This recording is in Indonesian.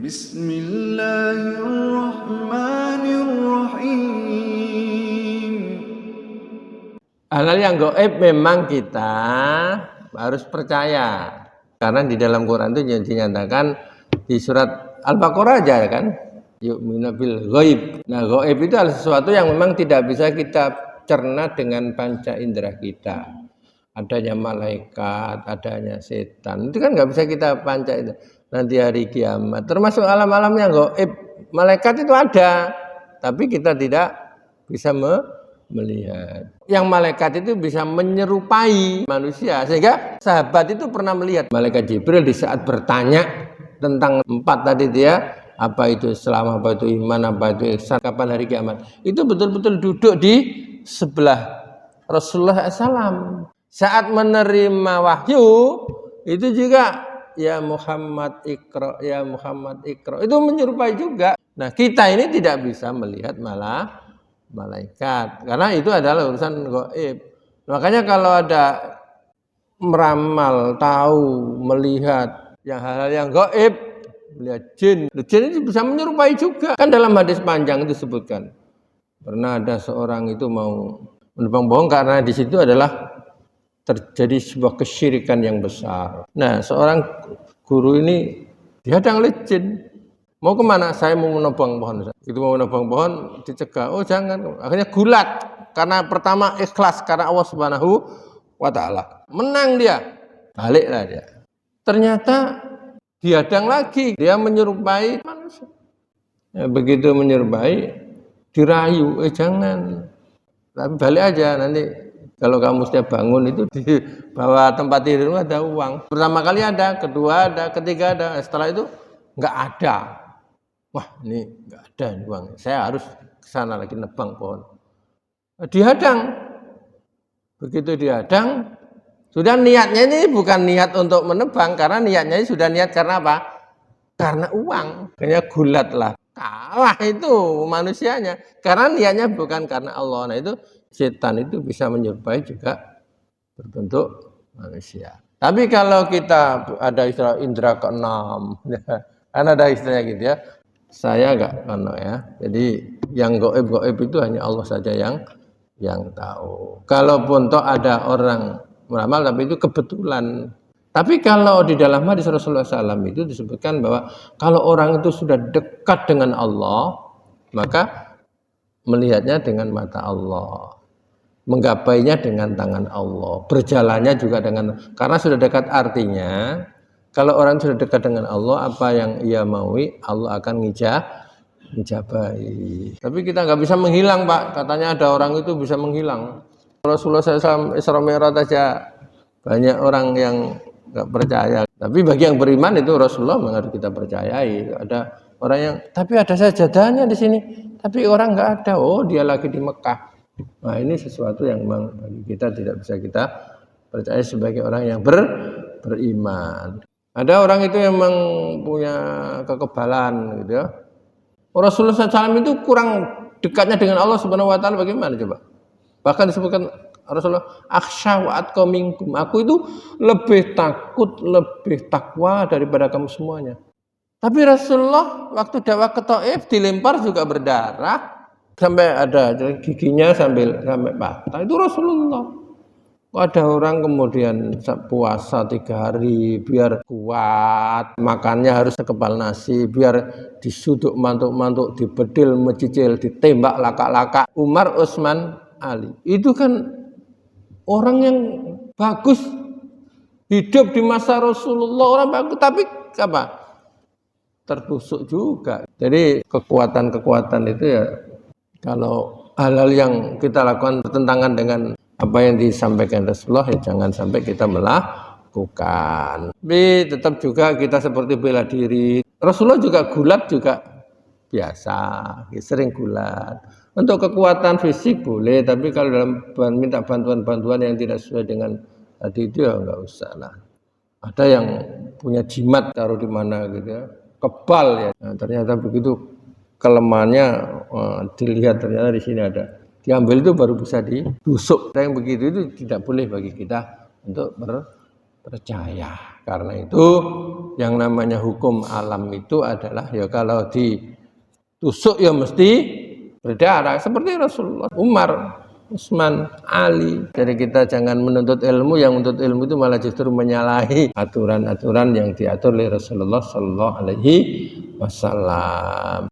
Bismillahirrahmanirrahim. Hal-hal yang gaib memang kita harus percaya. Karena di dalam Quran itu dinyatakan di surat Al-Baqarah aja kan, yu'minu bil ghaib. Nah, gaib itu adalah sesuatu yang memang tidak bisa kita cerna dengan panca indera kita. Adanya malaikat, adanya setan, itu kan nggak bisa kita panca itu. Nanti hari kiamat, termasuk alam-alam yang gaib, malaikat itu ada, tapi kita tidak bisa melihat. Yang malaikat itu bisa menyerupai manusia, sehingga sahabat itu pernah melihat malaikat Jibril di saat bertanya tentang 4 tadi dia, apa itu Islam, apa itu iman, apa itu ihsan, kapan hari kiamat. Itu betul-betul duduk di sebelah Rasulullah SAW. Saat menerima wahyu itu juga ya Muhammad Iqra, ya Muhammad Iqra, itu menyerupai juga. Nah, kita ini tidak bisa melihat malaikat karena itu adalah urusan gaib. Makanya kalau ada meramal, tahu, melihat yang hal-hal yang gaib, melihat jin itu bisa menyerupai juga. Kan dalam hadis panjang itu disebutkan pernah ada seorang itu mau menebang pohon karena di situ adalah terjadi sebuah kesyirikan yang besar. Nah, seorang guru ini dihadang oleh jin. Mau kemana? Saya mau menebang pohon. Itu mau menebang pohon dicegah. Oh jangan. Akhirnya gulat. Karena pertama ikhlas karena Allah Subhanahu wa Ta'ala. Menang dia. Baliklah dia. Ternyata dihadang lagi. Dia menyerupai manusia. Ya, begitu menyerupai, dirayu. Jangan. Tapi balik aja nanti. Kalau kamu setiap bangun itu di bawah tempat tidur ada uang. Pertama kali ada, kedua ada, ketiga ada. Setelah itu nggak ada. Wah, ini nggak ada uang. Saya harus ke sana lagi nebang pohon. Dihadang. Begitu dihadang, sudah niatnya ini bukan niat untuk menebang, karena niatnya ini sudah niat karena apa? Karena uang. Kayaknya gulat lah. Kalah itu manusianya. Karena niatnya bukan karena Allah. Nah itu setan itu bisa menyerupai juga berbentuk manusia. Tapi kalau kita ada istilah indera keenam, kan ada istilahnya gitu ya. Saya enggak ya. Jadi yang gaib itu hanya Allah saja yang tahu. Kalaupun toh ada orang meramal, tapi itu kebetulan. Tapi kalau di dalam hadis Rasulullah SAW itu disebutkan bahwa kalau orang itu sudah dekat dengan Allah, maka melihatnya dengan mata Allah, menggapainya dengan tangan Allah, berjalannya juga dengan, karena sudah dekat. Artinya kalau orang sudah dekat dengan Allah, apa yang ia maui Allah akan ngijabahi. Tapi kita nggak bisa menghilang, Pak. Katanya ada orang itu bisa menghilang. Rasulullah SAW Isra Mi'raj aja banyak orang yang nggak percaya. Tapi bagi yang beriman itu Rasulullah memang harus kita percayai. Ada orang yang, tapi ada sajadahnya di sini, tapi orang nggak ada. Oh, dia lagi di Mekah. Nah, ini sesuatu yang memang bagi kita tidak bisa kita percaya sebagai orang yang beriman. Ada orang itu yang memang punya kekebalan gitu ya. Rasulullah SAW itu kurang dekatnya dengan Allah Subhanahu wa Ta'ala, bagaimana coba? Bahkan disebutkan Rasulullah, akhsha wa atqa minkum. Aku itu lebih takut, lebih takwa daripada kamu semuanya. Tapi Rasulullah waktu dakwah ke Thaif dilempar juga berdarah sampai ada giginya sampai patah. Itu Rasulullah. Ada orang kemudian puasa 3 hari biar kuat, makannya harus sekepal nasi, biar disuduk mantuk-mantuk, dibedil, mencicil, ditembak laka-laka. Umar, Utsman, Ali. Itu kan orang yang bagus, hidup di masa Rasulullah, orang bagus, tapi apa? Tertusuk juga. Jadi kekuatan-kekuatan itu ya, kalau hal-hal yang kita lakukan bertentangan dengan apa yang disampaikan Rasulullah, ya jangan sampai kita melakukan. Tapi tetap juga kita seperti bela diri. Rasulullah juga gulat juga biasa, sering gulat. Untuk kekuatan fisik boleh, tapi kalau dalam minta bantuan-bantuan yang tidak sesuai dengan tadi itu ya enggak usah lah. Ada yang punya jimat taruh di mana gitu ya, kebal ya. Nah, ternyata begitu kelemahannya dilihat ternyata di sini ada. Diambil itu baru bisa ditusuk. Yang begitu itu tidak boleh bagi kita untuk percaya. Karena itu yang namanya hukum alam itu adalah ya kalau ditusuk ya mesti berdarah seperti Rasulullah, Umar, Utsman, Ali. Jadi kita jangan menuntut ilmu, yang menuntut ilmu itu malah justru menyalahi aturan-aturan yang diatur oleh Rasulullah sallallahu alaihi wasallam.